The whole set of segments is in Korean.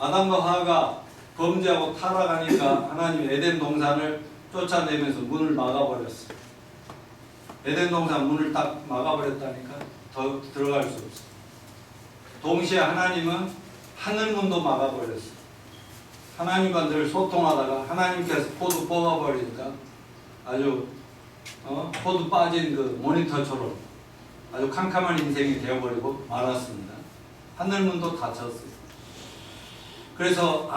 아담과 하와가 범죄하고 타락하니까 하나님이 에덴 동산을 쫓아내면서 문을 막아버렸어요. 에덴 동산 문을 딱 막아버렸다니까 더 들어갈 수 없어요. 동시에 하나님은 하늘문도 막아버렸어요. 하나님과 늘 소통하다가 하나님께서 코드 뽑아버리니까 아주 코드 빠진 그 모니터처럼 아주 캄캄한 인생이 되어버리고 말았습니다. 하늘문도 닫혔어요. 그래서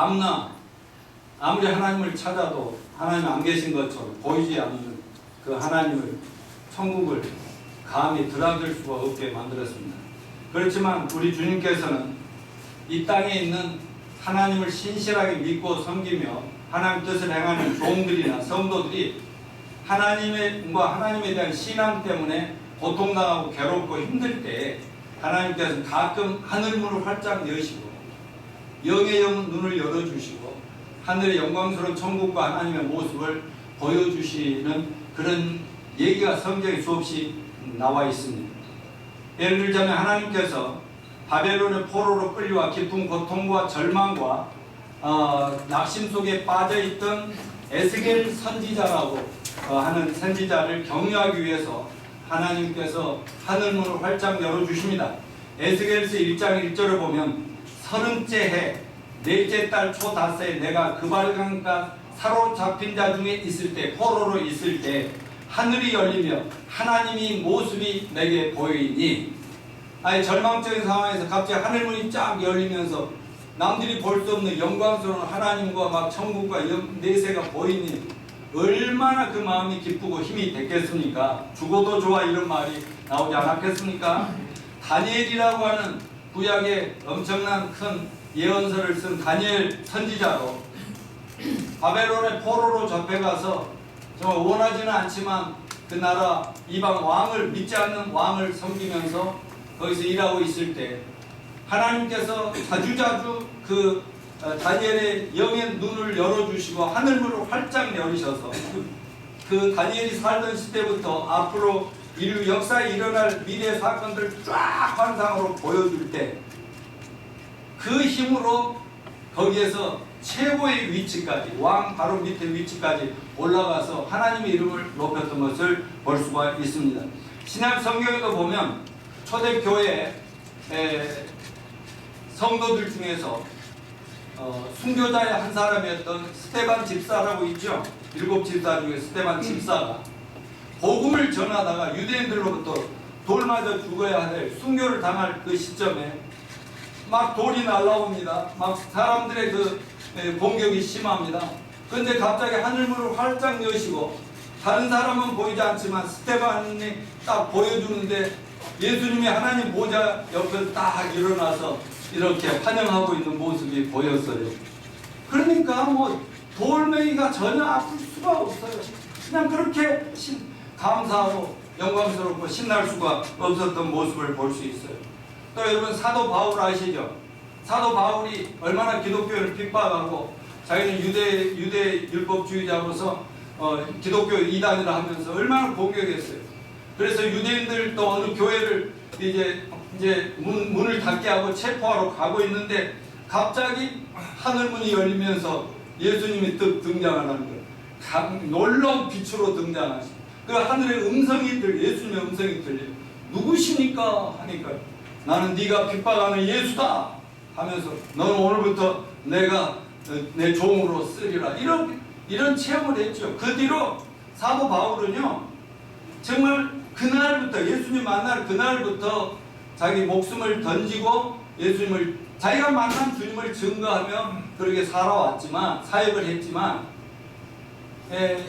아무리 하나님을 찾아도 하나님 안 계신 것처럼 보이지 않는 그 하나님을, 천국을 감히 드나들 수가 없게 만들었습니다. 그렇지만 우리 주님께서는 이 땅에 있는 하나님을 신실하게 믿고 섬기며 하나님 뜻을 행하는 종들이나 성도들이 하나님에 대한 신앙 때문에 고통당하고 괴롭고 힘들 때 하나님께서는 가끔 하늘문을 활짝 여시고 영의 눈을 열어주시고 하늘의 영광스러운 천국과 하나님의 모습을 보여주시는 그런 얘기가 성경에 수없이 나와 있습니다. 예를 들자면 하나님께서 바벨론의 포로로 끌려와 깊은 고통과 절망과 낙심 속에 빠져있던 에스겔 선지자라고 하는 선지자를 격려하기 위해서 하나님께서 하늘문을 활짝 열어주십니다. 에스겔서 1장 1절을 보면 30째 해 넷째 달 초닷새에 내가 그발강가 사로잡힌 자 중에 있을 때, 포로로 있을 때 하늘이 열리며 하나님이 모습이 내게 보이니, 아니 절망적인 상황에서 갑자기 하늘문이 쫙 열리면서 남들이 볼 수 없는 영광스러운 하나님과 막 천국과 내세가 보이니 얼마나 그 마음이 기쁘고 힘이 됐겠습니까? 죽어도 좋아 이런 말이 나오지 않았겠습니까? 다니엘이라고 하는 구약의 엄청난 큰 예언서를 쓴 다니엘 선지자로 바벨론의 포로로 접해가서 정말 원하지는 않지만 그 나라 이방 왕을, 믿지 않는 왕을 섬기면서 거기서 일하고 있을 때 하나님께서 자주자주 그 다니엘의 영의 눈을 열어주시고 하늘문을 활짝 열으셔서 그 다니엘이 살던 시대부터 앞으로 인류 역사에 일어날 미래 사건들을 쫙 환상으로 보여줄 때 그 힘으로 거기에서 최고의 위치까지, 왕 바로 밑에 위치까지 올라가서 하나님의 이름을 높였던 것을 볼 수가 있습니다. 신약 성경에도 보면 초대교회 성도들 중에서 순교자의 한 사람이었던 스데반 집사라고 있죠. 7 집사 중에 스데반 집사가 복음을 전하다가 유대인들로부터 돌 맞아 죽어야 할 순교를 당할 그 시점에 막 돌이 날라옵니다. 막 사람들의 그 공격이 심합니다. 그런데 갑자기 하늘문을 활짝 여시고 다른 사람은 보이지 않지만 스데반이 딱 보여주는데 예수님이 하나님 보좌 옆에서 딱 일어나서 이렇게 환영하고 있는 모습이 보였어요. 그러니까 뭐 돌멩이가 전혀 아플 수가 없어요. 그냥 그렇게 감사하고 영광스럽고 신날 수가 없었던 모습을 볼 수 있어요. 또 여러분 사도 바울 아시죠? 사도 바울이 얼마나 기독교를 핍박하고 자기는 유대 율법주의자로서 기독교 이단이라 하면서 얼마나 공격했어요. 그래서 유대인들 또 어느 교회를 이제 문을 닫게 하고 체포하러 가고 있는데 갑자기 하늘문이 열리면서 예수님이 뜩 등장하는 거예요. 놀라운 빛으로 등장하시고 그 하늘의 예수님의 음성이 들려요. 누구십니까? 하니까 나는 네가 핍박하는 예수다 하면서 너는 오늘부터 내가 내 종으로 쓰리라. 이런 체험을 했죠. 그 뒤로 사도 바울은요 정말 그날부터 예수님 만날 그날부터 자기 목숨을 던지고 예수님을 자기가 만난 주님을 증거하며 그렇게 살아왔지만 사역을 했지만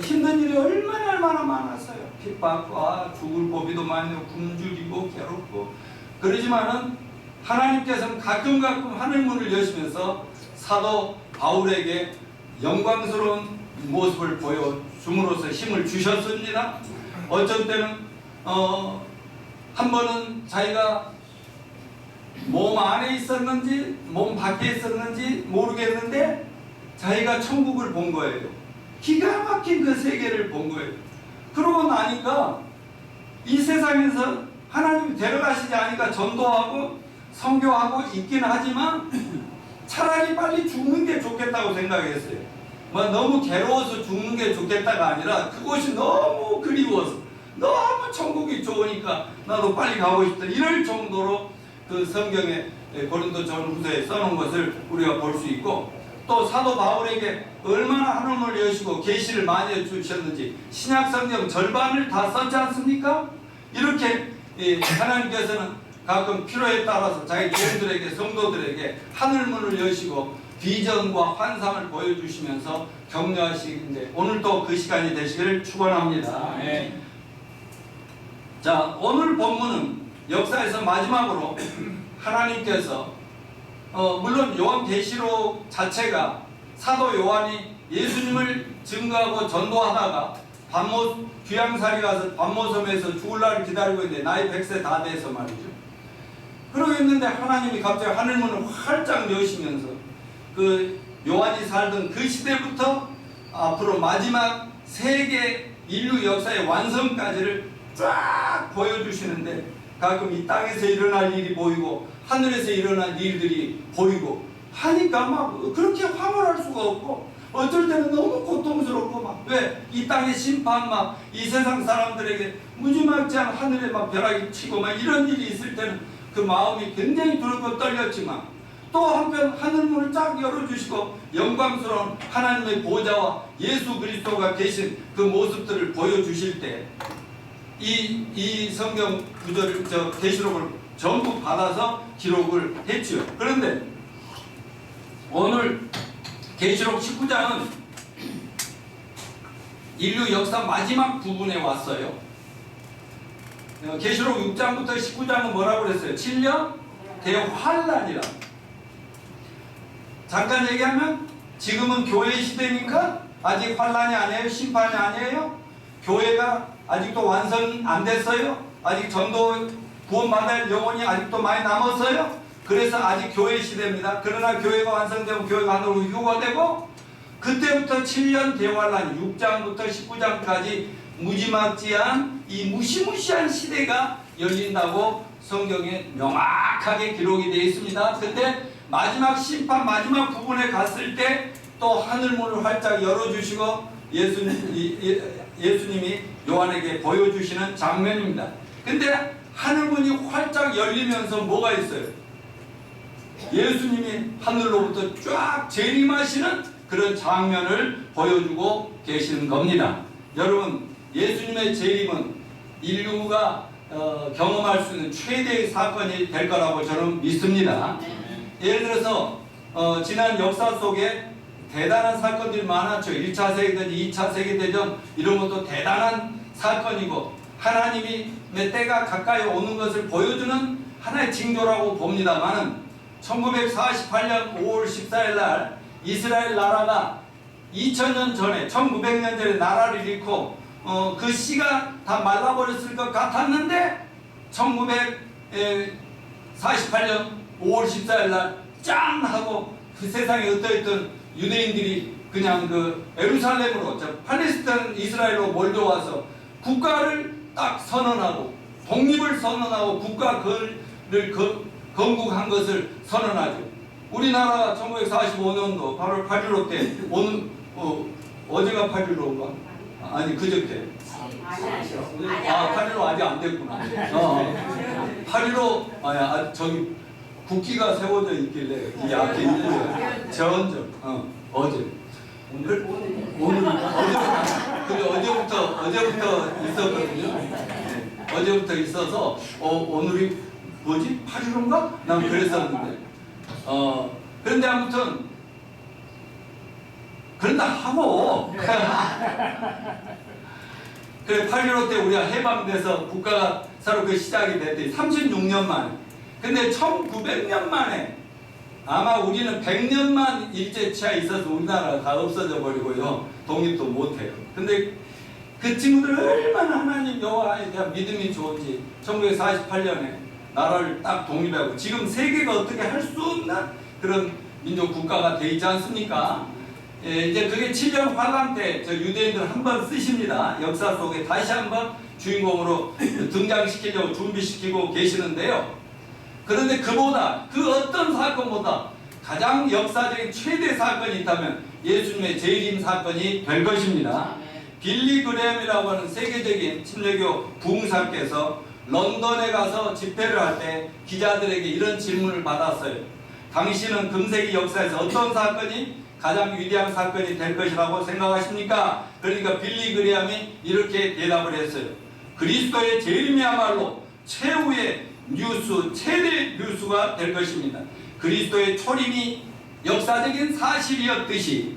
힘든 일이 얼마나 많았어요. 핍박과 죽을 고비도 많이 굶주리고 괴롭고 그러지만은 하나님께서는 가끔 하늘문을 여시면서 사도 바울에게 영광스러운 모습을 보여줌으로써 힘을 주셨습니다. 어쩔 때는 한 번은 자기가 몸 안에 있었는지 몸 밖에 있었는지 모르겠는데 자기가 천국을 본 거예요. 기가 막힌 그 세계를 본 거예요. 그러고 나니까 이 세상에서 하나님이 데려가시지 않으니까 전도하고 선교하고 있긴 하지만 차라리 빨리 죽는 게 좋겠다고 생각했어요. 뭐 너무 괴로워서 죽는 게 좋겠다가 아니라 그곳이 너무 그리워서, 너무 천국이 좋으니까 나도 빨리 가고 싶다, 이럴 정도로 그 성경에 고린도전후서에 써놓은 것을 우리가 볼 수 있고, 또 사도 바울에게 얼마나 하늘문을 여시고 계시를 많이 해주셨는지 신약 성경 절반을 다 썼지 않습니까? 이렇게 하나님께서는 가끔 필요에 따라서 자기 종들에게, 성도들에게 하늘문을 여시고 비전과 환상을 보여주시면서 격려하시는데, 오늘도 그 시간이 되시기를 축원합니다. 네. 자, 오늘 본문은 역사에서 마지막으로 하나님께서 물론 요한계시록 자체가 사도 요한이 예수님을 증거하고 전도하다가 귀양살이 가서 반모섬에서 죽을 날을 기다리고 있는데 나이 100세 다 돼서 말이죠. 그러고 있는데 하나님이 갑자기 하늘문을 활짝 여시면서 그 요한이 살던 그 시대부터 앞으로 마지막 세계 인류 역사의 완성까지를 쫙 보여주시는데, 가끔 이 땅에서 일어날 일이 보이고 하늘에서 일어날 일들이 보이고 하니까 막 그렇게 황홀할 수가 없고, 어쩔 때는 너무 고통스럽고, 막 왜 이 땅의 심판, 막 이 세상 사람들에게 무지막지한 하늘에 막 벼락이 치고 막 이런 일이 있을 때는 그 마음이 굉장히 두렵고 떨렸지만, 또 한편 하늘문을 쫙 열어주시고 영광스러운 하나님의 보좌와 예수 그리스도가 계신 그 모습들을 보여주실 때 이 성경 구절을, 계시록을 전부 받아서 기록을 했지요. 그런데 오늘 계시록 19장은 인류 역사 마지막 부분에 왔어요. 계시록 6장부터 19장은 뭐라고 그랬어요? 7년 대환란이라. 잠깐 얘기하면 지금은 교회 시대니까 아직 환란이 아니에요? 심판이 아니에요? 교회가 아직도 완성 안 됐어요? 아직 전도 구원받을 영혼이 아직도 많이 남았어요? 그래서 아직 교회 시대입니다. 그러나 교회가 완성되면 교회가 하늘로 휴거되고, 그때부터 7년 대환란, 6장부터 19장까지 무지막지한 이 무시무시한 시대가 열린다고 성경에 명확하게 기록이 되어 있습니다. 근데 마지막 심판, 마지막 부분에 갔을 때 또 하늘문을 활짝 열어주시고 예수님이 요한에게 보여주시는 장면입니다. 근데 하늘문이 활짝 열리면서 뭐가 있어요? 예수님이 하늘로부터 쫙 재림하시는 그런 장면을 보여주고 계시는 겁니다. 여러분, 예수님의 재림은 인류가 경험할 수 있는 최대의 사건이 될 거라고 저는 믿습니다. 예를 들어서 지난 역사 속에 대단한 사건들이 많았죠. 1차 세계대전, 2차 세계대전, 이런 것도 대단한 사건이고 하나님의 때가 가까이 오는 것을 보여주는 하나의 징조라고 봅니다만, 1948년 5월 14일 날 이스라엘 나라가 2000년 전에, 1900년 전에 나라를 잃고 그 씨가 다 말라버렸을 것 같았는데 1948년 5월 14일 날 짠 하고 그 세상에 흩어있던 유대인들이 그냥 그 예루살렘으로, 팔레스타인 이스라엘로 몰려와서 국가를 딱 선언하고 독립을 선언하고 국가를 건국한 것을 선언하죠. 우리나라가 1945년도 8월 8.15 때 어제가 8.15인가? 아니 그저께. 8.15 아직 안 됐구나. 8.15 저기 국기가 세워져 있길래 이 앞에 있고요. 전전 어제. 오늘 어제부터 있었거든요. 네, 어제부터 있어서 오늘이 뭐지? 8.15인가? 난 그랬었는데. 그런데 아무튼 그런다 하고 그래 8.15 때 우리가 해방돼서 국가가 서로 그 시작이 됐더니 36년 만에. 근데 1900년 만에, 아마 우리는 100년만 일제치하에 있어서 우리나라가 다 없어져 버리고요. 독립도 못해요. 근데 그 친구들 얼마나 하나님 여호와에 대한 믿음이 좋은지 1948년에 나라를 딱 독립하고 지금 세계가 어떻게 할 수 없는 그런 민족 국가가 되어 있지 않습니까? 이제 그게 7년 환란 때 저 유대인들 한번 쓰십니다. 역사 속에 다시 한번 주인공으로 등장시키려고 준비시키고 계시는데요. 그런데 그보다, 그 어떤 사건보다 가장 역사적인 최대 사건이 있다면 예수님의 재림 사건이 될 것입니다. 빌리 그레엄이라고 하는 세계적인 침례교 부흥사께서 런던에 가서 집회를 할 때 기자들에게 이런 질문을 받았어요. 당신은 금세기 역사에서 어떤 사건이 가장 위대한 사건이 될 것이라고 생각하십니까? 그러니까 빌리 그레엄이 이렇게 대답을 했어요. 그리스도의 재림이야말로 최후의 뉴스, 최대 뉴스가 될 것입니다. 그리스도의 초림이 역사적인 사실이었듯이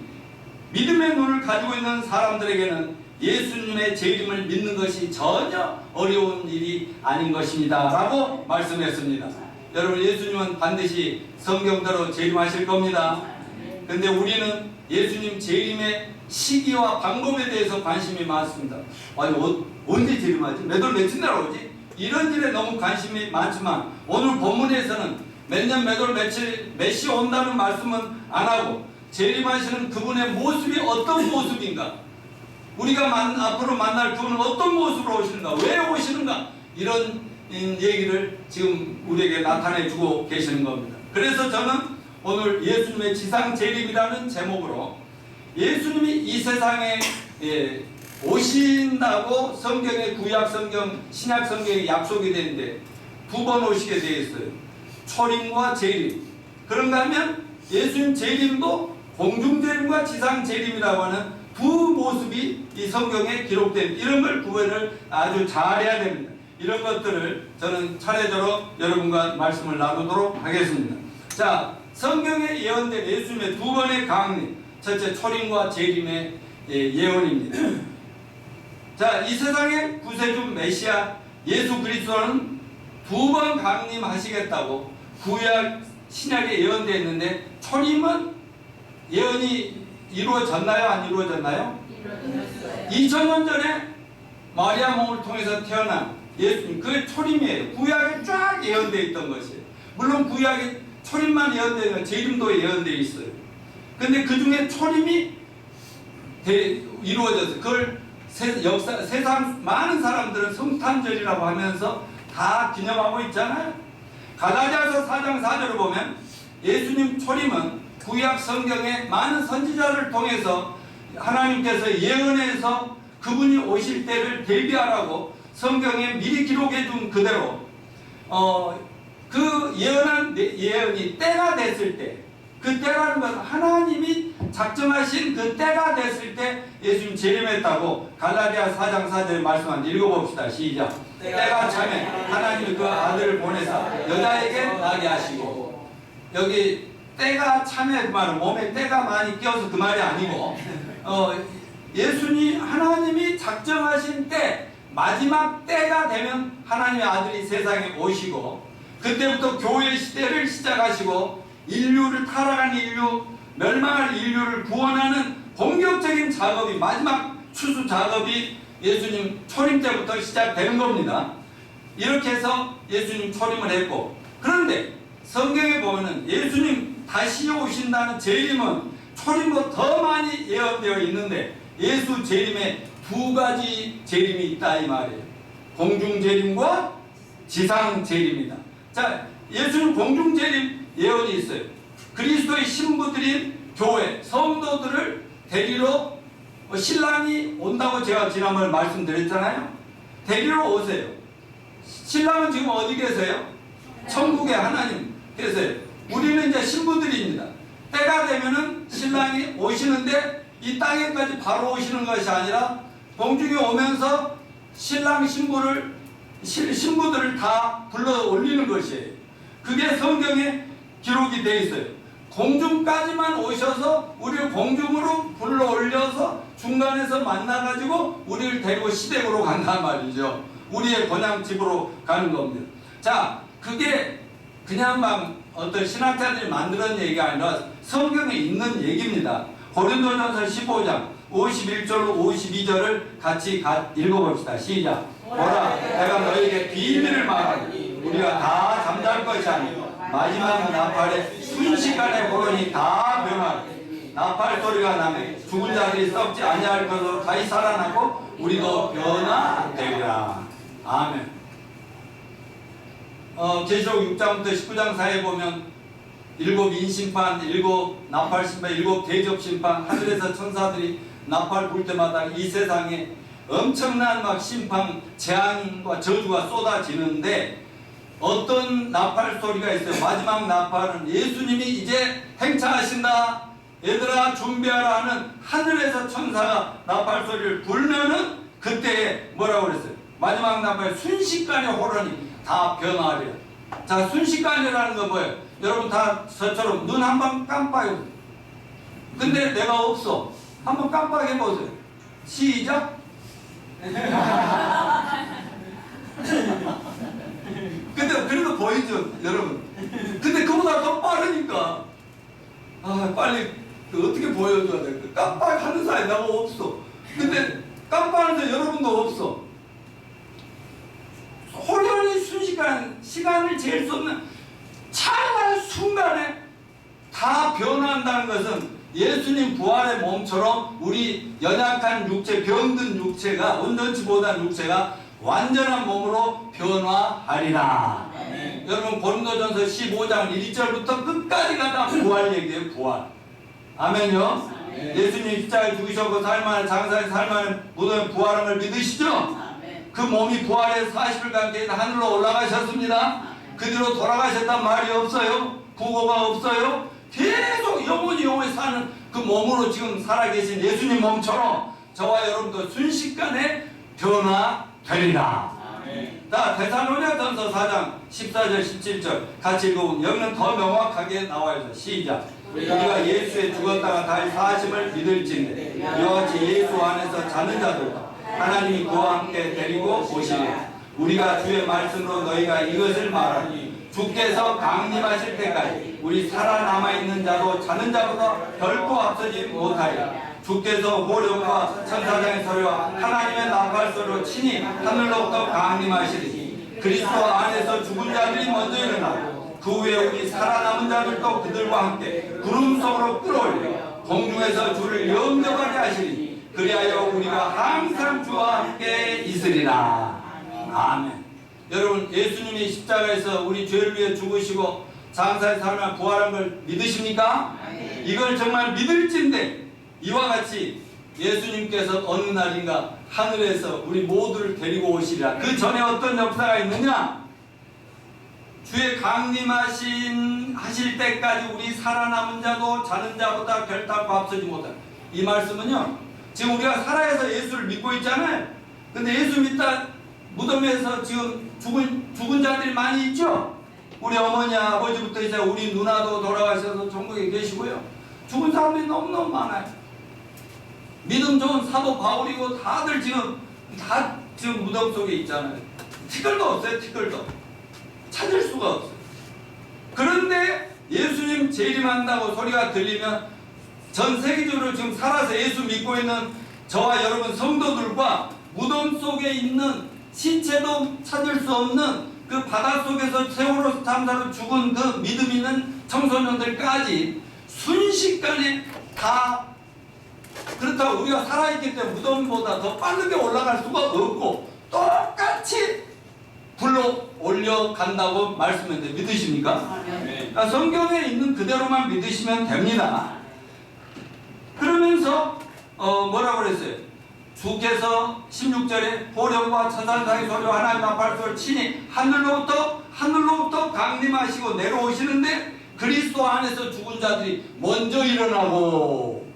믿음의 눈을 가지고 있는 사람들에게는 예수님의 재림을 믿는 것이 전혀 어려운 일이 아닌 것입니다 라고 말씀했습니다. 여러분, 예수님은 반드시 성경대로 재림하실 겁니다. 근데 우리는 예수님 재림의 시기와 방법에 대해서 관심이 많습니다. 아니, 언제 재림하지? 몇 월 며칠 날 오지? 이런 일에 너무 관심이 많지만 오늘 본문에서는 몇 년 몇 월 며칠 몇 시 온다는 말씀은 안 하고 재림하시는 그분의 모습이 어떤 모습인가, 우리가 앞으로 만날 그분은 어떤 모습으로 오시는가, 왜 오시는가, 이런 얘기를 지금 우리에게 나타내 주고 계시는 겁니다. 그래서 저는 오늘 예수님의 지상 재림이라는 제목으로 예수님이 이 세상에 오신다고 성경의 구약 성경, 신약 성경에 약속이 되는데 두 번 오시게 되어 있어요. 초림과 재림. 그런가 하면 예수님 재림도 공중 재림과 지상 재림이라고 하는 두 모습이 이 성경에 기록된, 이런 걸 구별을 아주 잘해야 됩니다. 이런 것들을 저는 차례대로 여러분과 말씀을 나누도록 하겠습니다. 자, 성경에 예언된 예수님의 두 번의 강림, 첫째 초림과 재림의 예언입니다. 자, 이 세상의 구세주 메시아 예수 그리스도는 두 번 강림하시겠다고 구약 신약에 예언되어 있는데 초림은 예언이 이루어졌나요? 안 이루어졌나요? 2000년 전에 마리아 몸을 통해서 태어난 예수님, 그게 초림이에요. 구약에 쫙 예언되어 있던 것이에요. 물론 구약에 초림만 예언되어 있는 재림도 예언되어 있어요. 근데 그 중에 초림이 이루어졌어요. 그걸 세상 많은 사람들은 성탄절이라고 하면서 다 기념하고 있잖아요. 갈라디아서 4장 4절을 보면 예수님 초림은 구약 성경의 많은 선지자를 통해서 하나님께서 예언해서 그분이 오실 때를 대비하라고 성경에 미리 기록해 준 그대로 그 예언한 예언이 때가 됐을 때, 그 때라는 것은 하나님이 작정하신 그 때가 됐을 때 예수님 재림했다고 갈라디아 4장 4절에 말씀한 읽어봅시다. 시작. 때가 차면 하나님이 그 아들을 보내사 여자에게 나게 하시고, 여기 때가 차면 그 말은 몸에 때가 많이 껴서 그 말이 아니고 예수님 하나님이 작정하신 때, 마지막 때가 되면 하나님의 아들이 세상에 오시고 그때부터 교회 시대를 시작하시고 인류를 타락한 인류, 멸망할 인류를 구원하는 본격적인 작업이, 마지막 추수 작업이 예수님 초림 때부터 시작되는 겁니다. 이렇게 해서 예수님 초림을 했고, 그런데 성경에 보면은 예수님 다시 오신다는 재림은 초림보다 더 많이 예언되어 있는데 예수 재림에 두 가지 재림이 있다 이 말이에요. 공중 재림과 지상 재림이다. 자, 예수님 공중 재림 예언이 있어요. 그리스도의 신부들인 교회, 성도들을 데리러 신랑이 온다고 제가 지난번에 말씀드렸잖아요. 데리러 오세요. 신랑은 지금 어디 계세요? 천국에 하나님 계세요. 우리는 이제 신부들입니다. 때가 되면은 신랑이 오시는데 이 땅에까지 바로 오시는 것이 아니라 공중에 오면서 신랑 신부들을 다 불러 올리는 것이에요. 그게 성경에 기록이 되어 있어요. 공중까지만 오셔서 우리를 공중으로 불러 올려서 중간에서 만나가지고 우리를 데리고 시댁으로 간단 말이죠. 우리의 고향집으로 가는 겁니다. 자, 그게 그냥 막 어떤 신학자들이 만드는 얘기가 아니라 성경에 있는 얘기입니다. 고린도전서 15장 51절로 52절을 같이 읽어봅시다. 시작. 보라, 내가 너에게 비밀을 말하니 우리가 다 잠잘 것이 아니고 마지막 나팔에 순식간에 보르니 다 변하리. 나팔 소리가 나면 죽은 자들이 썩지 아니할 것으로 다시 살아나고 우리도 변화되리라. 아멘. 계시록 6장부터 19장 사이에 보면 일곱 인심판, 일곱 나팔심판, 일곱 대접심판, 하늘에서 천사들이 나팔 불 때마다 이 세상에 엄청난 막 심판, 재앙과 저주가 쏟아지는데 어떤 나팔 소리가 있어요. 마지막 나팔은 예수님이 이제 행차하신다, 얘들아 준비하라 하는 하늘에서 천사가 나팔 소리를 불면은 그때 뭐라고 그랬어요? 마지막 나팔 순식간에 호련히 다 변화하리라. 자, 순식간이라는 거 뭐예요? 여러분 다 저처럼 눈 한 번 깜빡여요. 근데 내가 없어. 한번 깜빡해보세요. 시작. 근데 그래도 보이죠, 여러분. 근데 그보다 더 빠르니까 빨리 어떻게 보여줘야 돼? 깜빡하는 사이 내가 없어. 근데 깜빡하는데 여러분도 없어. 호련히 순식간 시간을 잴 수 없는 찰나 순간에 다 변화한다는 것은 예수님 부활의 몸처럼 우리 연약한 육체, 병든 육체가, 온전치 못한 육체가 완전한 몸으로 변화하리라. 여러분 고린도전서 15장 1절부터 끝까지가 다 부활 얘기예요. 부활. 아멘요. 예수님 십자가에 죽으셨고 살만한 장사에 살만한 무덤에 부활함을 믿으시죠? 그 몸이 부활해서 40일간 계신 하늘로 올라가셨습니다. 그 뒤로 돌아가셨단 말이 없어요. 부고가 없어요. 계속 영원히 사는 그 몸으로 지금 살아계신 예수님 몸처럼 저와 여러분도 순식간에 변화되리라. 자, 데살로니가전서 4장 14절 17절 같이 읽어보면 여기는 더 명확하게 나와있어요. 시작. 우리가 예수에 죽었다가 다시 사심을 믿을진대 이와 같이 예수 안에서 자는 자들도 하나님이 그와 함께 데리고 오시리라. 우리가 주의 말씀으로 너희가 이것을 말하니 주께서 강림하실 때까지 우리 살아남아있는 자도 자는 자보다 결코 앞서지 못하리라. 주께서 호령과 천사장의 소리와 하나님의 나팔 소리로 친히 하늘로부터 강림하시리니 그리스도 안에서 죽은 자들이 먼저 일어나고 그 후에 우리 살아남은 자들도 그들과 함께 구름 속으로 끌어올려 공중에서 주를 영접하게 하시리니 그리하여 우리가 항상 주와 함께 있으리라. 아멘. 여러분 예수님이 십자가에서 우리 죄를 위해 죽으시고 장사에 살면 부활한 걸 믿으십니까? 이걸 정말 믿을진데 이와 같이 예수님께서 어느 날인가 하늘에서 우리 모두를 데리고 오시리라. 그 전에 어떤 역사가 있느냐? 주의 강림하실 때까지 우리 살아남은 자도 자는 자보다 결단코 앞서지 못한다. 이 말씀은요, 지금 우리가 살아서 예수를 믿고 있잖아요. 근데 예수 믿다 무덤에서 지금 죽은 자들이 많이 있죠. 우리 어머니 아버지부터 이제 우리 누나도 돌아가셔서 천국에 계시고요. 죽은 사람들이 너무너무 많아요. 믿음 좋은 사도 바울이고 다들 지금 무덤 속에 있잖아요. 티끌도 없어요. 티끌도 찾을 수가 없어요. 그런데 예수님 재림한다고 소리가 들리면 전 세계적으로 지금 살아서 예수 믿고 있는 저와 여러분 성도들과 무덤 속에 있는 시체도 찾을 수 없는 그 바닷속에서 세월호 참사로 죽은 그 믿음 있는 청소년들까지 순식간에 다, 그렇다고 우리가 살아있기 때문에 무덤보다 더 빠르게 올라갈 수가 없고 똑같이 불러 올려간다고 말씀했는데 믿으십니까? 그러니까 성경에 있는 그대로만 믿으시면 됩니다. 그러면서 뭐라고 그랬어요? 주께서 16절에 보령과 천사장의 소리와 하나님 나팔 소리를 친히 하늘로부터 강림하시고 내려오시는데 그리스도 안에서 죽은 자들이 먼저 일어나고,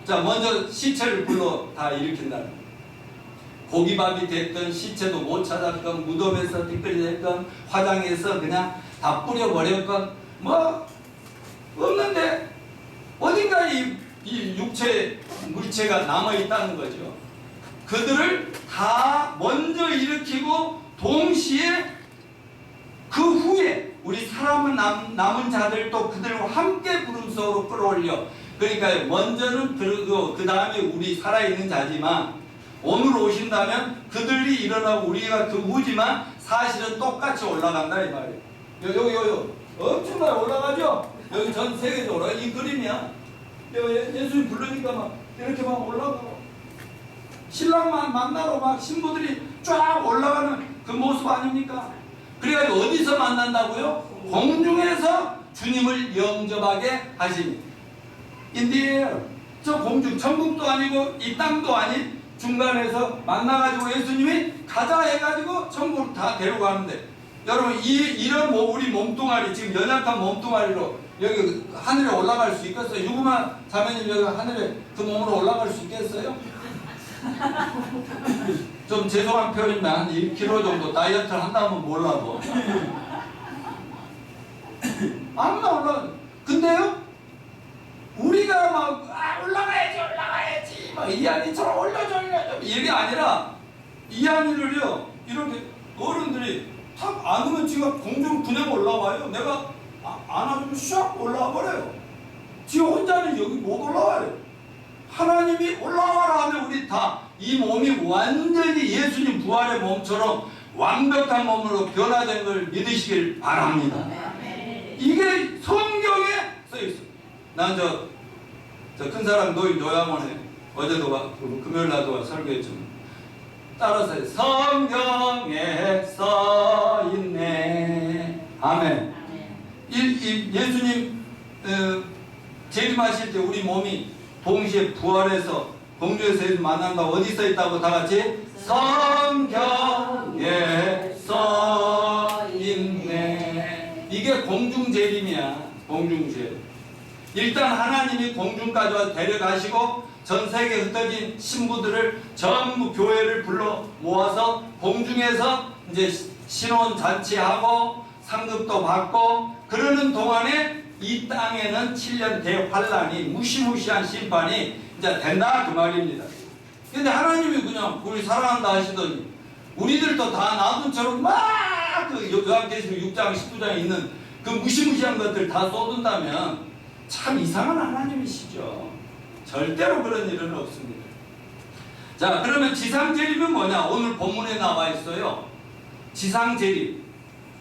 자, 먼저 시체를 불러 다 일으킨다는 거예요. 고기밥이 됐던 시체도 못 찾았건 무덤에서 뒷걸이 됐건 화장해서 그냥 다 뿌려버렸건 뭐 없는데 어딘가에 이 육체 물체가 남아있다는 거죠. 그들을 다 먼저 일으키고 동시에 그 후에 우리 남은 자들도 그들과 함께 구름 속으로 끌어올려. 그러니까 먼저는 그 다음에 우리 살아있는 자지만 오늘 오신다면 그들이 일어나고 우리가 그 후지만 사실은 똑같이 올라간다 이 말이에요. 여기 엄청나게 올라가죠. 여기 전 세계적으로 이 그림이야. 예수님 부르니까 막 이렇게 막 올라가고 신랑만 만나러 막 신부들이 쫙 올라가는 그 모습 아닙니까? 그래가지고 어디서 만난다고요? 공중에서 주님을 영접하게 하시니. 인디에요. 저 공중 천국도 아니고 이 땅도 아닌 중간에서 만나가지고 예수님이 가자 해가지고 천국으로 다 데려가는데, 여러분 이런 우리 몸뚱아리, 지금 연약한 몸뚱아리로 여기 하늘에 올라갈 수 있겠어요? 유구만 자매님 여기 하늘에 그 몸으로 올라갈 수 있겠어요? 좀 죄송한 표현이면 한 1kg 정도 다이어트를 한다면 몰라도 아무나 올라가. 근데요, 우리가 막 올라가야지 막 이한이처럼 올려줘 이게 아니라, 이한이를요 이렇게 어른들이 탁 안으면 지가 공중 그냥 올라와요. 내가 안아주면 샥 올라와 버려요. 지 혼자는 여기 못 올라와요. 하나님이 올라와라 하면 우리 다 이 몸이 완전히 예수님 부활의 몸처럼 완벽한 몸으로 변화된 걸 믿으시길 바랍니다. 이게 성경에 써있어요. 난 저 큰 사람 노양원에 어제도 금요일날도 설교했지만 따라서 해요. 성경에 써있네. 아멘. 예수님 재림하실 때 우리 몸이 동시에 부활해서 공주에서 예수 만난다. 어디 써있다고 다같이? 성경에 써있네. 이게 공중재림이야. 공중재림. 일단 하나님이 공중까지 와서 데려가시고 전 세계에 흩어진 신부들을 전부 교회를 불러 모아서 공중에서 이제 신혼 잔치하고 상급도 받고 그러는 동안에 이 땅에는 7년 대환란이, 무시무시한 심판이 이제 된다 그 말입니다. 근데 하나님이 그냥 우리 사랑한다 하시더니 우리들도 다 나둔처럼 막그 요한계시록 6장 19장에 있는 그 무시무시한 것들 다 쏟은다면 참 이상한 하나님이시죠. 절대로 그런 일은 없습니다. 자, 그러면 지상재림은 뭐냐? 오늘 본문에 나와 있어요. 지상재림.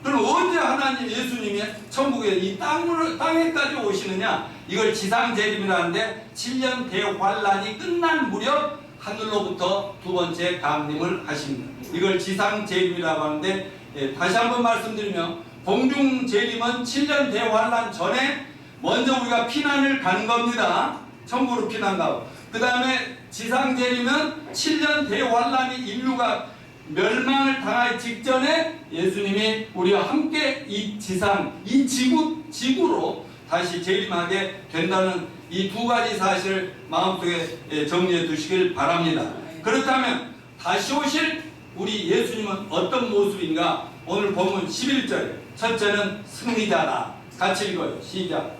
그럼 언제 하나님 예수님이 천국에 이 땅에까지 오시느냐? 이걸 지상재림이라는데 7년 대환란이 끝난 무렵 하늘로부터 두 번째 강림을 하십니다. 이걸 지상재림이라고 하는데, 다시 한번 말씀드리면 공중재림은 7년 대환란 전에 먼저 우리가 피난을 간 겁니다. 천국으로 피난 가고. 그 다음에 지상재림은 7년 대환란이 인류가 멸망을 당하기 직전에 예수님이 우리와 함께 이 지구로 다시 재림하게 된다는 이 두 가지 사실을 마음속에 정리해 두시길 바랍니다. 그렇다면 다시 오실 우리 예수님은 어떤 모습인가? 오늘 본문 11절. 첫째는 승리자다. 같이 읽어요. 시작.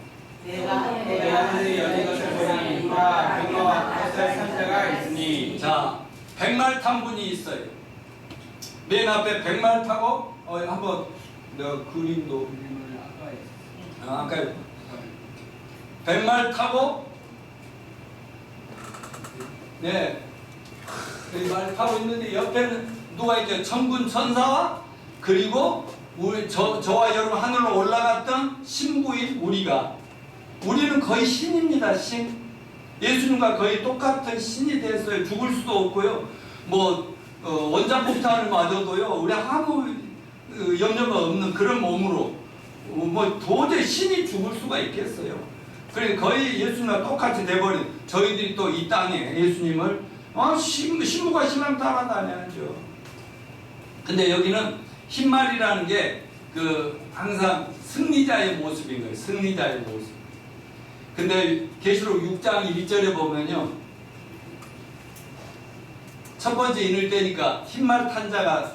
내가 하늘이 열린 것을 보니 이가 백마와 5살 산자가 있으니. 자, 백말 탄 분이 있어요. 맨 앞에 백말 타고 한번 내가 그림도 아까 백말 타고 말 타고 있는데 옆에는 누가 있죠? 천군 천사와 그리고 저와 여러분 하늘로 올라갔던 신부인 우리는 거의 신입니다. 신. 예수님과 거의 똑같은 신이 됐어요. 죽을 수도 없고요. 원자폭탄을 맞아도요, 우리 아무 염려가 없는 그런 몸으로 도저히 신이 죽을 수가 있겠어요. 그러니까 거의 예수님과 똑같이 돼버린 저희들이 또 이 땅에 예수님을 신부가 신랑 따라다녀야죠. 근데 여기는 흰말이라는 게 항상 승리자의 모습인 거예요. 승리자의 모습. 근데 계시록 6장 1절에 보면요, 첫 번째 인을 때니까 흰말 탄 자가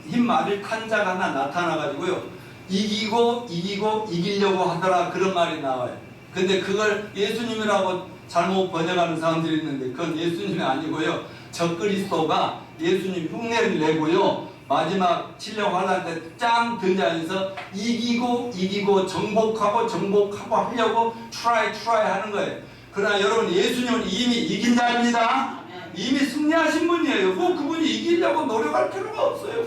흰 말을 탄 자가 하나 나타나가지고요, 이기려고 하더라 그런 말이 나와요. 근데 그걸 예수님이라고 잘못 번역하는 사람들이 있는데 그건 예수님이 아니고요, 적그리스도가 예수님 흉내를 내고요, 마지막 7년 환란 때 짱 등장해서 이기고 정복하고 하려고 try 하는 거예요. 그러나 여러분, 예수님은 이미 이긴 자입니다. 이미 승리하신 분이에요. 그분이 이기려고 노력할 필요가 없어요.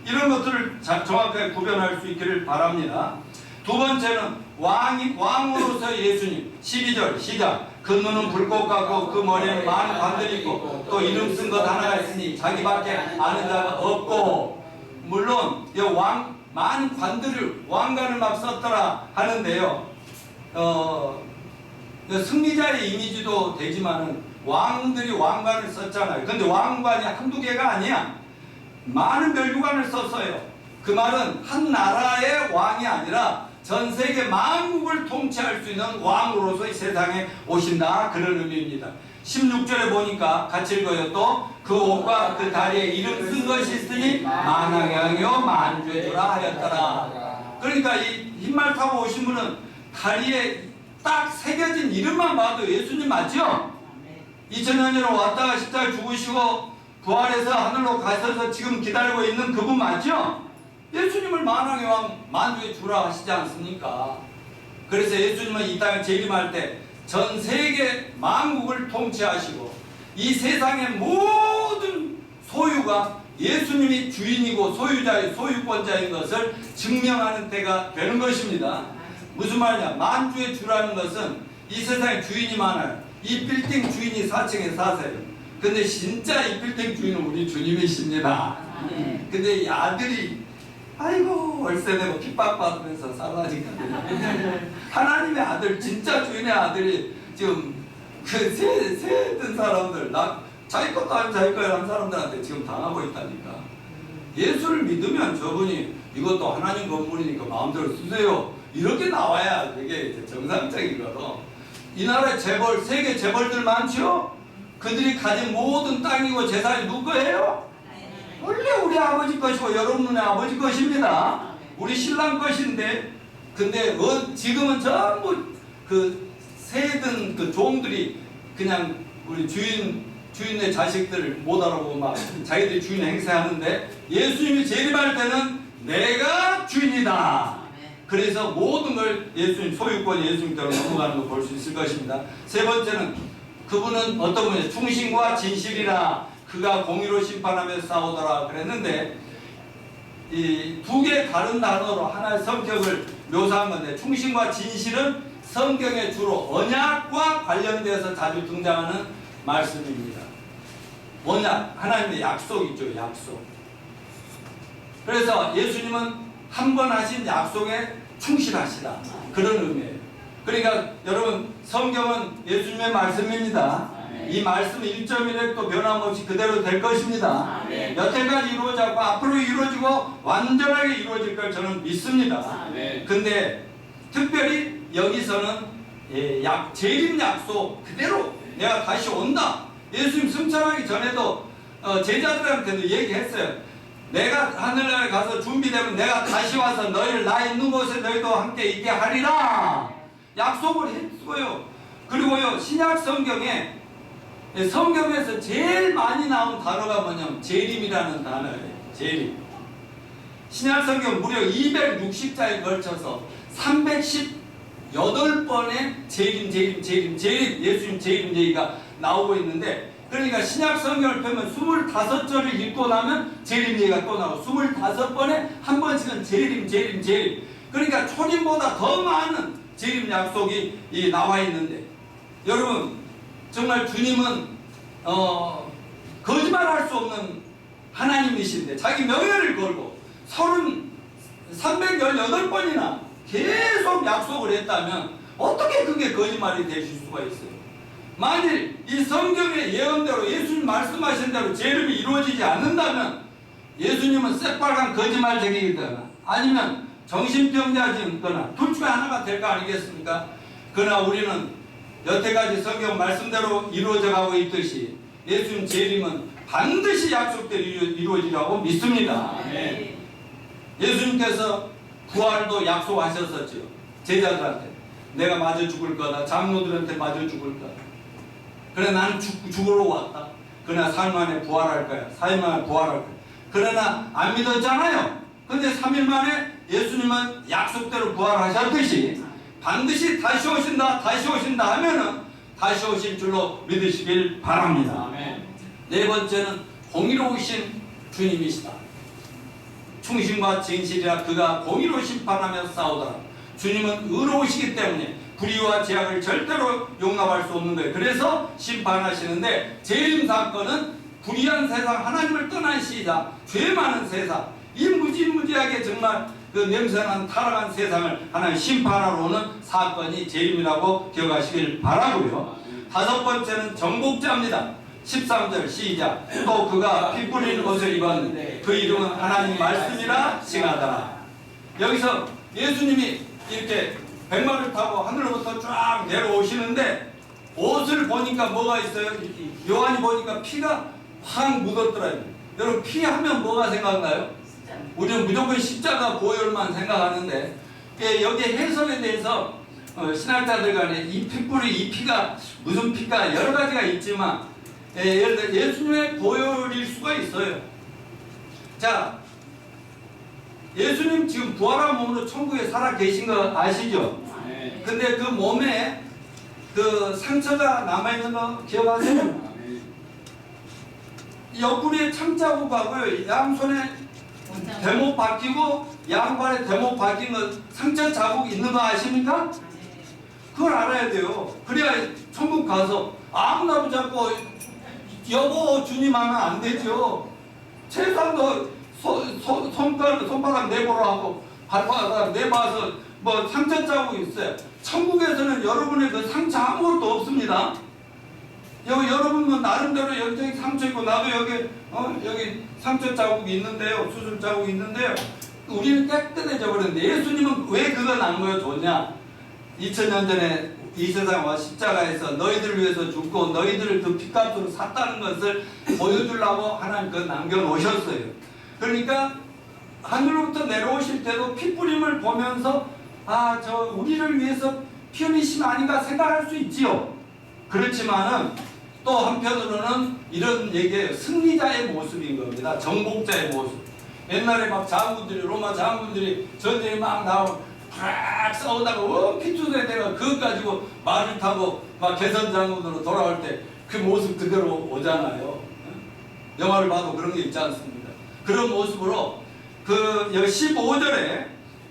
이런 것들을 정확하게 구별할 수 있기를 바랍니다. 두 번째는 왕으로서 예수님. 12절 시작. 그 눈은 불꽃 같고 그 머리에는 많은 관들이 있고 또 이름 쓴 것 하나가 있으니 자기밖에 아는 자가 없고. 물론 많은 관들을 왕관을 막 썼더라 하는데요. 승리자의 이미지도 되지만은 왕들이 왕관을 썼잖아요. 근데 왕관이 한두 개가 아니야. 많은 멸류관을 썼어요. 그 말은 한 나라의 왕이 아니라 전 세계 만국을 통치할 수 있는 왕으로서 이 세상에 오신다, 그런 의미입니다. 16절에 보니까 같이 읽어요. 또 그 옷과 그 다리에 이름 쓴 것이 있으니 만왕의 왕이요 만주의 주라 하였더라. 그러니까 이 흰말 타고 오신 분은 다리에 딱 새겨진 이름만 봐도 예수님 맞죠? 2000년으로 왔다가 십자가에 죽으시고 부활해서 하늘로 가셔서 지금 기다리고 있는 그분 맞죠? 예수님을 만왕의 왕 만주의 주라 하시지 않습니까? 그래서 예수님은 이 땅에 재림할 때 전 세계 만국을 통치하시고 이 세상의 모든 소유가 예수님이 주인이고 소유자의 소유권자인 것을 증명하는 때가 되는 것입니다. 무슨 말이냐? 만주의 주라는 것은 이 세상에 주인이 많아요. 이 빌딩 주인이 4층에 사세요. 근데 진짜 이 빌딩 주인은 우리 주님이십니다. 근데 이 아들이 아이고 월세 내고 핍박받으면서 살라니까 하나님의 아들, 진짜 주인의 아들이 지금 그 새 든 사람들, 자기 것도 아닌 자기 거를 한 사람들한테 지금 당하고 있다니까. 예수를 믿으면 저분이 이것도 하나님 건물이니까 마음대로 쓰세요, 이렇게 나와야 그게 이제 정상적인 거로. 이 나라에 재벌, 세계 재벌들 많죠? 그들이 가진 모든 땅이고 재산이 누구 거예요? 원래 우리 아버지 것이고 여러분의 아버지 것입니다. 우리 신랑 것인데, 근데 지금은 전부 그 세든 그 종들이 그냥 우리 주인의 자식들을 못 알아보고 막 자기들이 주인 행세하는데, 예수님이 재림할 때는 내가 주인이다. 그래서 모든 걸 예수님 소유권이 예수님께로 넘어가는 걸 볼 수 있을 것입니다. 세 번째는 그분은 어떤 분이에요? 충신과 진실이라 그가 공의로 심판하며 싸우더라 그랬는데, 이 두 개 다른 단어로 하나의 성격을 묘사한 건데, 충신과 진실은 성경에 주로 언약과 관련돼서 자주 등장하는 말씀입니다. 언약, 하나님의 약속이죠, 약속. 그래서 예수님은 한 번 하신 약속에 충실하시다, 그런 의미예요. 그러니까 여러분, 성경은 예수님의 말씀입니다. 이 말씀은 1.1획도 변함없이 그대로 될 것입니다. 여태까지 이루어졌고 앞으로 이루어지고 완전하게 이루어질 걸 저는 믿습니다. 근데 특별히 여기서는 재림 약속 그대로 내가 다시 온다. 예수님 승천하기 전에도 제자들한테도 얘기했어요. 내가 하늘나라에 가서 준비되면 내가 다시 와서 너희를 나 있는 곳에 너희도 함께 있게 하리라 약속을 했고요. 그리고요, 신약 성경에서 제일 많이 나온 단어가 뭐냐면 재림이라는 단어예요. 재림. 신약 성경 무려 260장에 걸쳐서 318번의 재림 예수님 재림 얘기가 나오고 있는데, 그러니까 신약 성경을 펴면 25절을 읽고 나면 재림 얘기가 또 나오고 25번에 한 번씩은 재림. 그러니까 초림보다 더 많은 재림 약속이 나와 있는데, 여러분 정말 주님은 거짓말할 수 없는 하나님이신데 자기 명예를 걸고 318번이나 계속 약속을 했다면 어떻게 그게 거짓말이 되실 수가 있어요? 만일 이 성경의 예언대로 예수님 말씀하신 대로 재림이 이루어지지 않는다면 예수님은 새빨간 거짓말쟁이거나 아니면 정신병자거나 둘 중에 하나가 될 거 아니겠습니까? 그러나 우리는 여태까지 성경 말씀대로 이루어져 가고 있듯이 예수님 재림은 반드시 약속대로 이루어지라고 믿습니다. 예수님께서 부활도 약속하셨었죠. 제자들한테 내가 마저 죽을 거다, 장로들한테 마저 죽을 거다. 그래 나는 죽으러 왔다. 그러나 3일 만에 부활할 거야. 4일 만에 부활할 거야. 그러나 안 믿었잖아요. 근데 3일 만에 예수님은 약속대로 부활하셨듯이 반드시 다시 오신다 하면은 다시 오실 줄로 믿으시길 바랍니다. 네 번째는 공의로우신 주님이시다. 충신과 진실이라 그가 공의로 심판하며 싸우더라. 주님은 의로우시기 때문에 불의와 제약을 절대로 용납할 수 없는 거예요. 그래서 심판하시는데, 재림 사건은 불의한 세상, 하나님을 떠난 시자, 죄 많은 세상, 이 무지무지하게 정말 그 냄새나는 타락한 세상을 하나님 심판하러 오는 사건이 재림이라고 기억하시길 바라고요. 다섯 번째는 정복자입니다. 13절 시작. 또 그가 피 뿌리는 옷을 입었는데 그 이름은 하나님 말씀이라 칭하더라. 여기서 예수님이 이렇게 백마를 타고 하늘로부터 쫙 내려오시는데 옷을 보니까 뭐가 있어요? 요한이 보니까 피가 확 묻었더라고요. 여러분, 피 하면 뭐가 생각나요? 우리는 무조건 십자가 보혈만 생각하는데 여기 해석에 대해서 신학자들 간에 이 핏불이 이 피가 무슨 피가 여러 가지가 있지만 예를 들어 예수님의 보혈일 수가 있어요. 자, 예수님 지금 부활한 몸으로 천국에 살아 계신 거 아시죠? 근데 그 몸에 그 상처가 남아있는 거 기억하세요? 옆구리에 창자국하고요, 양손에 대목 박히고 양발에 대목 박힌 거 상처 자국 있는 거 아십니까? 그걸 알아야 돼요. 그래야 천국 가서 아무나 붙잡고 여보 주님 하면 안 되죠. 최소한 너 손바닥 내보러 하고 발바닥 내봐서 뭐 상처 자국 있어요. 천국에서는 여러분의 그 상처 아무것도 없습니다. 여러분 뭐 나름대로 여기 상처 있고 나도 여기 상처 자국이 있는데요, 수술 자국이 있는데요. 우리는 깨끗해져 버렸는데 예수님은 왜 그거 남겨줬냐? 2000년 전에 이 세상 와 십자가에서 너희들을 위해서 죽고 너희들을 그 핏값으로 샀다는 것을 보여주려고 하나님 그거 남겨놓으셨어요. 그러니까 하늘로부터 내려오실 때도 피 뿌림을 보면서 아, 저 우리를 위해서 피 흘리심 아닌가 생각할 수 있지요. 그렇지만은 또 한편으로는 이런 얘기예요. 승리자의 모습인 겁니다. 정복자의 모습. 옛날에 막 장군들이, 로마 장군들이 전쟁에 막 나오고 팍 싸우다가 피투성이 돼가 그것 가지고 말을 타고 막 개선 장군으로 돌아올 때 그 모습 그대로 오잖아요. 영화를 봐도 그런 게 있지 않습니까? 그런 모습으로 그 15절에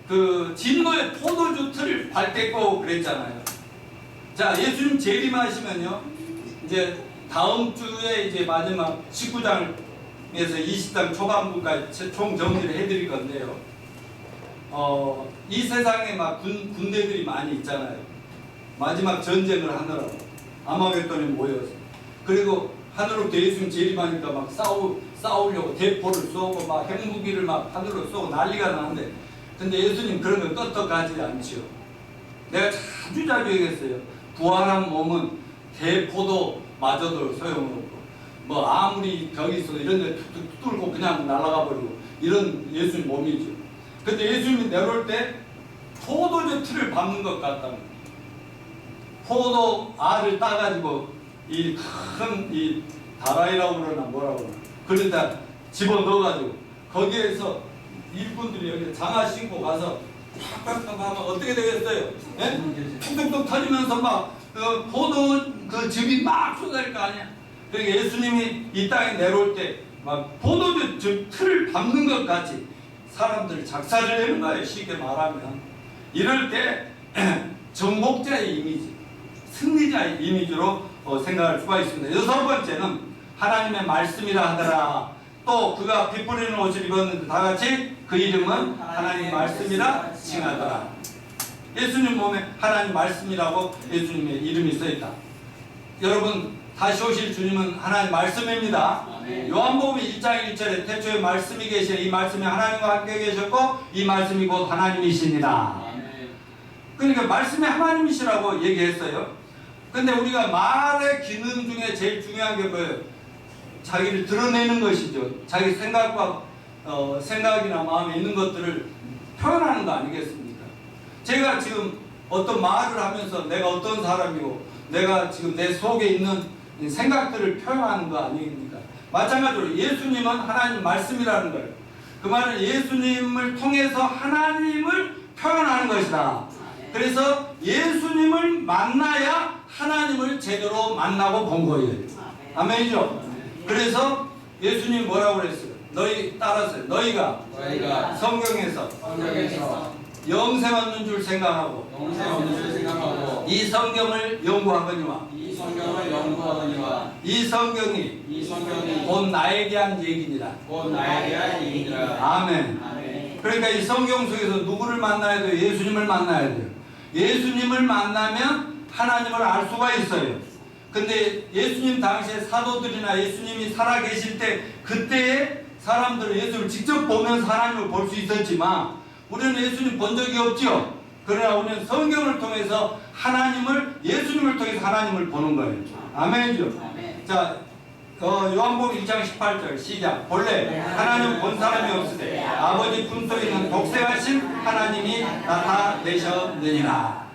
그 진노의 포도주 틀을 발대고 그랬잖아요. 자, 예수님 재림하시면요, 이제 다음 주에 이제 마지막 19장에서 20장 초반부까지 총 정리를 해드릴 건데요. 이 세상에 막 군대들이 많이 있잖아요. 마지막 전쟁을 하느라고 아마겟돈에 모여서, 그리고 하늘로 예수님 재림하니까 막 싸우려고 대포를 쏘고 막 핵무기를 막 하늘로 쏘고 난리가 나는데, 근데 예수님 그런 거 끄떡하지 않지요. 내가 자주 얘기했어요. 부활한 몸은 대포도 마저도 소용없고 뭐 아무리 벽이 있어도 이런 데 툭툭 뚫고 그냥 날아가 버리고 이런 예수님 몸이죠. 근데 예수님이 내려올 때 포도주 틀을 밟는 것 같다는 거예요. 포도 알을 따가지고 이 큰 이 다라이라고 그러나 뭐라고 그러나 그러다 집어넣어가지고 거기에서 일꾼들이 여기 장화 신고 가서 팍팍팍 하면 어떻게 되겠어요? 예? 툭툭툭 터지면서 막 포도 그 즙이 막 쏟아질 거 아니야. 그러니까 예수님이 이 땅에 내려올 때 막 포도주 틀을 밟는 것 같이 사람들을 작살을 내는 거예요. 쉽게 말하면. 이럴 때 정복자의 이미지, 승리자의 이미지로 생각할 수가 있습니다. 여섯 번째는 하나님의 말씀이라 하더라. 또 그가 피 뿌리는 옷을 입었는데 다 같이 그 이름은 하나님 말씀이라 칭하더라. 예수님 몸에 하나님 말씀이라고 예수님의 이름이 써있다. 여러분, 다시 오실 주님은 하나님 말씀입니다. 요한복음 1장 1절에 태초에 말씀이 계시니 이 말씀이 하나님과 함께 계셨고 이 말씀이 곧 하나님이시니라. 그러니까 말씀이 하나님이시라고 얘기했어요. 근데 우리가 말의 기능 중에 제일 중요한 게 뭐예요? 자기를 드러내는 것이죠. 자기 생각과 생각이나 마음에 있는 것들을 표현하는 거 아니겠습니까? 제가 지금 어떤 말을 하면서 내가 어떤 사람이고 내가 지금 내 속에 있는 생각들을 표현하는 거 아닙니까? 마찬가지로 예수님은 하나님 말씀이라는 거예요. 그 말은 예수님을 통해서 하나님을 표현하는 것이다. 그래서 예수님을 만나야 하나님을 제대로 만나고 본 거예요. 아멘이죠? 그래서 예수님 뭐라고 그랬어요? 너희 따라서요. 너희가 성경에서 영생 없는 줄 생각하고 이 성경을 연구하거니와 이 성경이 곧 나에 대한 얘기니라. 아멘. 그러니까 이 성경 속에서 누구를 만나야 돼요? 예수님을 만나야 돼요. 예수님을 만나면 하나님을 알 수가 있어요. 근데 예수님 당시에 사도들이나 예수님이 살아계실 때 그때의 사람들은 예수를 직접 보면서 하나님을 볼 수 있었지만 우리는 예수님 본 적이 없죠. 그러나 우리는 성경을 통해서 예수님을 통해서 하나님을 보는 거예요. 아멘이죠. 아멘. 자, 요한복음 1장 18절 시작. 본래 하나님 본 사람이 없으되 아버지 품속에 있는 독생하신 하나님이 나타내셨느니라.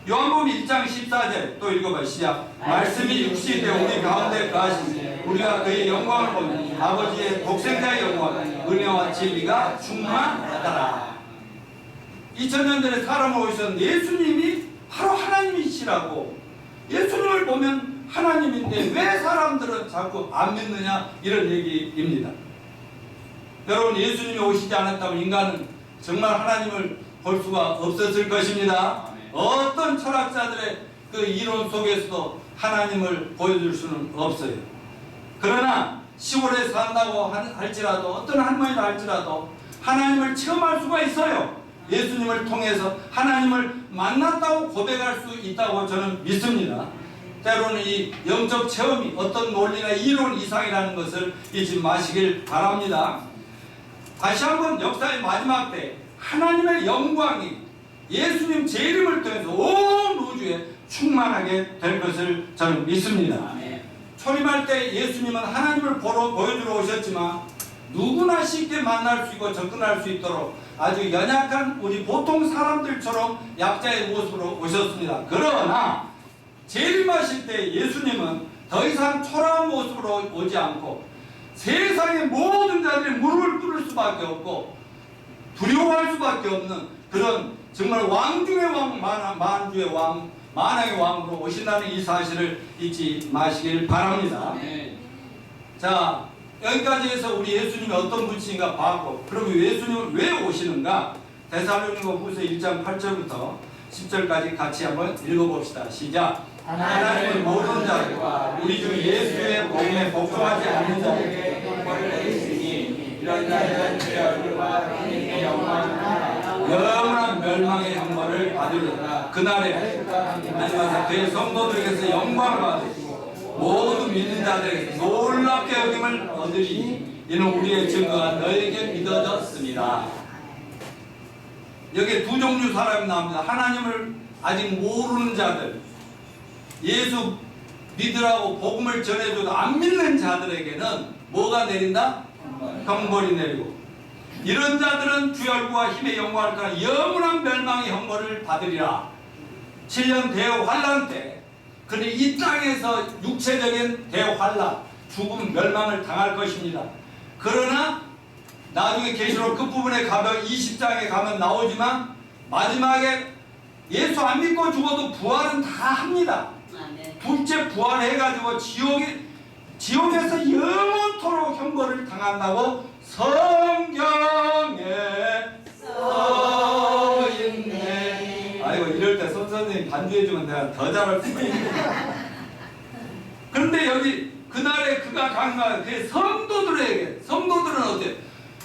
요한복음 1장 14절 또 읽어봐. 시작. 말씀이 육신이 되어 우리 가운데 거하시니 우리가 그의 영광을 보니 아버지의 독생자의 영광 은혜와 진리가 충만하더라. 2000년 전에 사람을 오셨는데 예수님이 바로 하나님이시라고. 예수님을 보면 하나님인데 왜 사람들은 자꾸 안 믿느냐, 이런 얘기입니다. 여러분, 예수님이 오시지 않았다면 인간은 정말 하나님을 볼 수가 없었을 것입니다. 어떤 철학자들의 그 이론 속에서도 하나님을 보여줄 수는 없어요. 그러나 시골에 산다고 할지라도, 어떤 할머니라 할지라도 하나님을 체험할 수가 있어요. 예수님을 통해서 하나님을 만났다고 고백할 수 있다고 저는 믿습니다. 때로는 이 영적 체험이 어떤 논리나 이론 이상이라는 것을 잊지 마시길 바랍니다. 다시 한번 역사의 마지막 때 하나님의 영광이 예수님 재림을 통해서 온 우주에 충만하게 될 것을 저는 믿습니다. 초림할 때 예수님은 하나님을 보여주러 오셨지만 누구나 쉽게 만날 수 있고 접근할 수 있도록 아주 연약한 우리 보통 사람들처럼 약자의 모습으로 오셨습니다. 그러나 재림하실 때 예수님은 더 이상 초라한 모습으로 오지 않고 세상의 모든 자들이 무릎을 꿇을 수밖에 없고 두려워할 수밖에 없는 그런 정말 왕 중의 왕, 만주의 왕, 만왕의 왕으로 오신다는 이 사실을 잊지 마시길 바랍니다. 자, 여기까지 해서 우리 예수님이 어떤 분이신가 봤고, 그럼 예수님은 왜 오시는가? 데살로니가 후서 1장 8절부터 10절까지 같이 한번 읽어봅시다. 시작. 하나님을 모르는 자들과 우리 주 예수의 복음에 복종하지 않는 자들에게 형벌을 내리시니 이런 자들은 그의 얼굴과 하나님의 영광을 영원한 멸망의 형벌을 받으리라. 그날에 하나님께서 그의 성도들에게서 영광을 받으시고 모든 믿는 자들에게서 놀랍게 여김을 얻으리니 이는 우리의 증거가 너에게 믿어졌습니다. 여기에 두 종류 사람이 나옵니다. 하나님을 아직 모르는 자들, 예수 믿으라고 복음을 전해줘도 안 믿는 자들에게는 뭐가 내린다? 형벌이 내리고, 이런 자들은 주의 얼굴과 힘의 영광을 따라 영원한 멸망의 형벌을 받으리라. 7년 대환란 때 그는 이 땅에서 육체적인 대환란, 죽음, 멸망을 당할 것입니다. 그러나 나중에 계시록 끝부분에 가면 20장에 가면 나오지만 마지막에 예수 안 믿고 죽어도 부활은 다 합니다. 둘째 부활해가지고 지옥에서 영원토록 형벌을 당한다고 성경에 써있네. 아이고, 이럴 때 선생님 반주해주면 내가 더 잘할 수가 있네. 그런데 여기 그날에 그가 강한 그 성도들은 어때?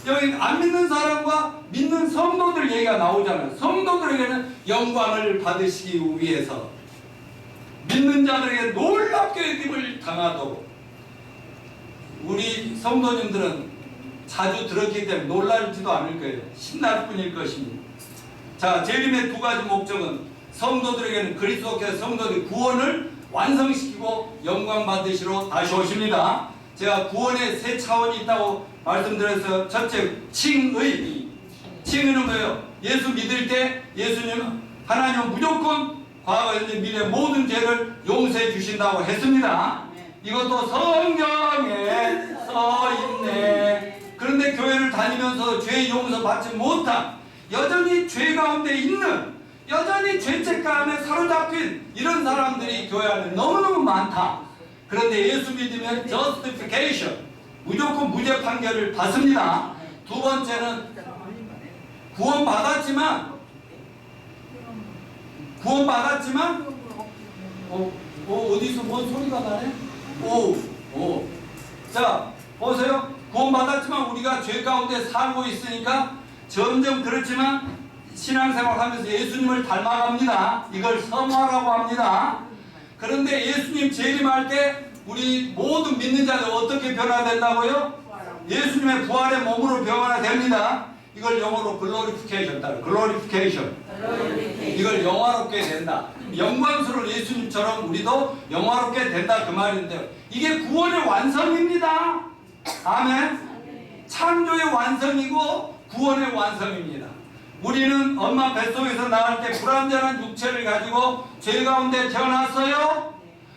여기 안 믿는 사람과 믿는 성도들 얘기가 나오잖아요. 성도들에게는 영광을 받으시기 위해서 믿는 자들에게 놀랍게 여김을 당하도록. 우리 성도님들은 자주 들었기 때문에 놀랄지도 않을 거예요. 신날 뿐일 것입니다. 자, 재림의 두 가지 목적은 성도들에게는 그리스도께서 성도들의 구원을 완성시키고 영광 받으시러 다시 오십니다. 제가 구원의 세 차원이 있다고 말씀드려서 첫째, 칭의는 뭐예요? 예수 믿을 때 예수님은 하나님은 무조건 과거, 현재, 미래 모든 죄를 용서해 주신다고 했습니다. 이것도 성경에 써있네. 그런데 교회를 다니면서 죄 용서 받지 못한, 여전히 죄 가운데 있는, 여전히 죄책감에 사로잡힌 이런 사람들이 교회 안에 너무너무 많다. 그런데 예수 믿으면 justification, 무조건 무죄 판결을 받습니다. 두 번째는 구원받았지만 어디서 뭔 소리가 나네? 자, 보세요. 구원받았지만 우리가 죄 가운데 살고 있으니까 점점 그렇지만 신앙생활 하면서 예수님을 닮아갑니다. 이걸 성화라고 합니다. 그런데 예수님 재림할 때 우리 모든 믿는 자들 어떻게 변화된다고요? 예수님의 부활의 몸으로 변화됩니다. 이걸 영어로 글로리피케이션 따로 글로리피케이션. 이걸 영화롭게 된다. 영광스러운 예수님처럼 우리도 영화롭게 된다 그 말인데요. 이게 구원의 완성입니다. 아멘. 창조의 완성이고 구원의 완성입니다. 우리는 엄마 뱃속에서 나올 때 불완전한 육체를 가지고 죄 가운데 태어났어요.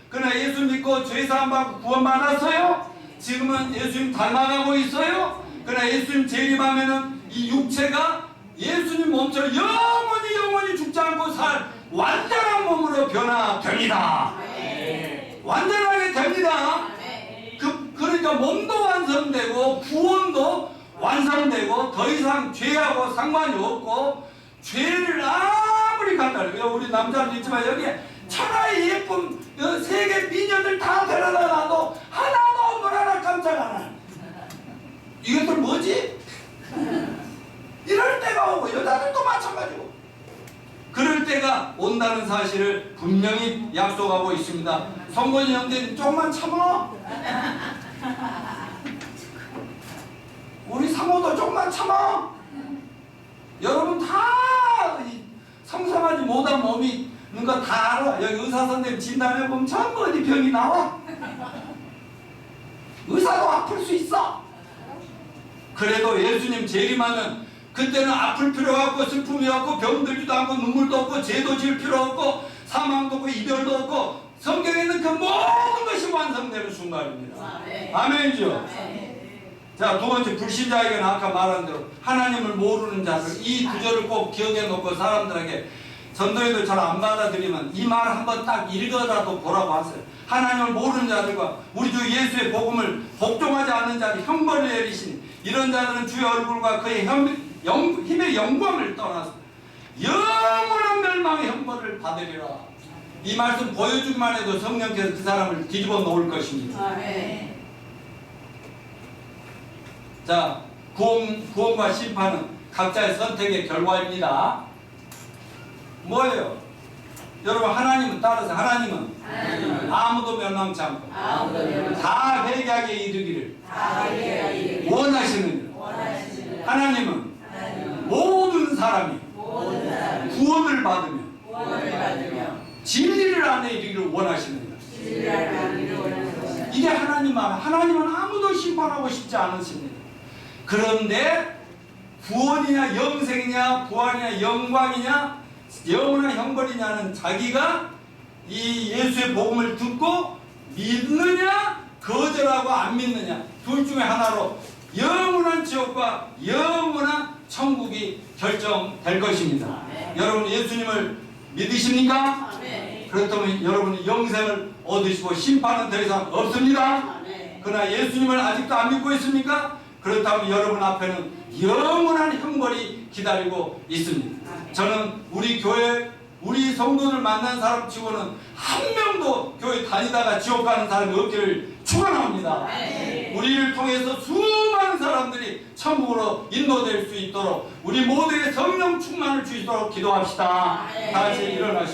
그러나 예수 믿고 죄사함 받고 구원받았어요. 지금은 예수님 닮아가고 있어요. 그러나 예수님 재림하면은 이 육체가 예수님 몸처럼 영원히 죽지 않고 살 완전한 몸으로 변화됩니다. 완전하게 됩니다. 그러니까 몸도 완성되고 구원도 완성되고 더 이상 죄하고 상관이 없고 죄를 아무리 갖다 놔도 우리 남자도 있지만 여기에 천하의 예쁜 세계 미녀들 다 데려다 놔도 하나도 뭐라나 깜짝 안 하는 이것들 뭐지? 이럴 때가 오고 여자들도 마찬가지고 그럴 때가 온다는 사실을 분명히 약속하고 있습니다. 성건이 형제님 조금만 참아. 우리 사모도 조금만 참아. 여러분 다 성장하지 못한 몸이 있는 거 다 알아. 여기 의사 선생님 진단해 보면 전부 어디 병이 나와. 의사도 아플 수 있어. 그래도 예수님 재림하면 그때는 아플 필요가 없고 슬픔이 없고 병들지도 않고 눈물도 없고 죄도 질 필요 없고 사망도 없고 이별도 없고 성경에 있는 그 모든 것이 완성되는 순간입니다. 아멘이죠. 자, 두 번째 불신자에게는 아까 말한 대로 하나님을 모르는 자들 이 구절을 꼭 기억해 놓고 사람들에게 전도회도 잘 안 받아들이면 이 말 한번 딱 읽어라도 보라고 하세요. 하나님을 모르는 자들과 우리 주 예수의 복음을 복종하지 않는 자들 형벌을 내리시니 이런 자들은 주의 얼굴과 그의 힘의 영광을 떠나서 영원한 멸망의 형벌을 받으리라. 이 말씀 보여주기만 해도 성령께서 그 사람을 뒤집어 놓을 것입니다. 자, 구원과 심판은 각자의 선택의 결과입니다. 뭐예요? 여러분 하나님은 따라서 하나님은 아무도 멸망치 않고 다 회개하게 이르기를 원하시는 하나님은 모든 사람이 구원을 받으며 진리를 안에 이르기를 원하시느니라. 이게 하나님은 아무도 심판하고 싶지 않으십니다. 그런데 구원이냐 영생이냐 부활이냐 영광이냐 영원한 형벌이냐는 자기가 이 예수의 복음을 듣고 믿느냐 거절하고 안 믿느냐 둘 중에 하나로 영원한 지옥과 영원한 천국이 결정될 것입니다. 여러분 예수님을 믿으십니까? 그렇다면 여러분이 영생을 얻으시고 심판은 더 이상 없습니다. 그러나 예수님을 아직도 안 믿고 있습니까? 그렇다면 여러분 앞에는 영원한 형벌이 기다리고 있습니다. 저는 우리 교회 우리 성도들 만난 사람 치고는 한 명도 교회 다니다가 지옥 가는 사람이 없기를 축원합니다. 우리를 통해서 수많은 사람들이 천국으로 인도될 수 있도록 우리 모두의 성령 충만을 주시도록 기도합시다. 다 같이 일어나시죠.